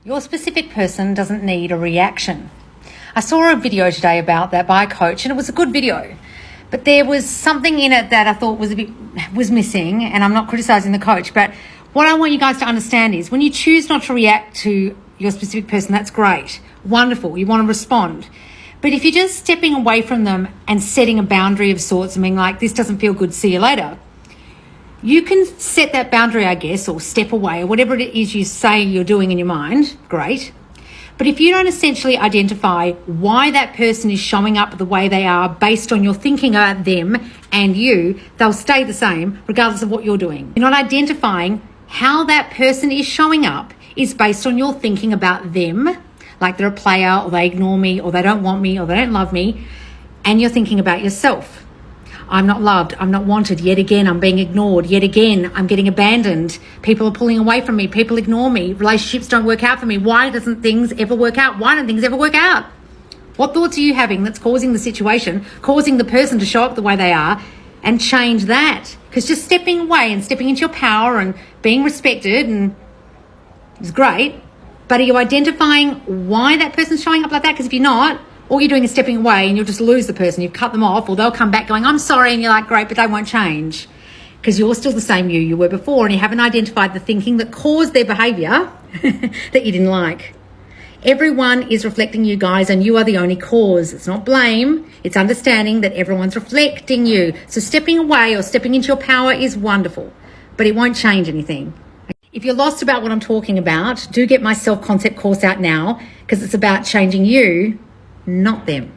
Your specific person doesn't need a reaction. I saw a video today about that by a coach, and it was a good video, but there was something in it that I thought was missing, and I'm not criticizing the coach, but what I want you guys to understand is when you choose not to react to your specific person, that's great, wonderful, you want to respond. But if you're just stepping away from them and setting a boundary of sorts and being like, this doesn't feel good, see you later, you can set that boundary, I guess, or step away, or whatever it is you say you're doing in your mind, great. But if you don't essentially identify why that person is showing up the way they are based on your thinking about them and you, they'll stay the same regardless of what you're doing. You're not identifying how that person is showing up is based on your thinking about them, like they're a player, or they ignore me, or they don't want me, or they don't love me, and you're thinking about yourself. I'm not loved, I'm not wanted, yet again I'm being ignored, yet again I'm getting abandoned, people are pulling away from me, people ignore me, relationships don't work out for me, why doesn't things ever work out? Why don't things ever work out? What thoughts are you having that's causing the situation, causing the person to show up the way they are, and change that? Because just stepping away and stepping into your power and being respected and is great, but are you identifying why that person's showing up like that? Because if you're not, all you're doing is stepping away and you'll just lose the person. You've cut them off, or they'll come back going, I'm sorry, and you're like, great, but they won't change because you're still the same you were before, and you haven't identified the thinking that caused their behaviour that you didn't like. Everyone is reflecting you guys, and you are the only cause. It's not blame. It's understanding that everyone's reflecting you. So stepping away or stepping into your power is wonderful, but it won't change anything. If you're lost about what I'm talking about, do get my self-concept course out now, because it's about changing you, not them.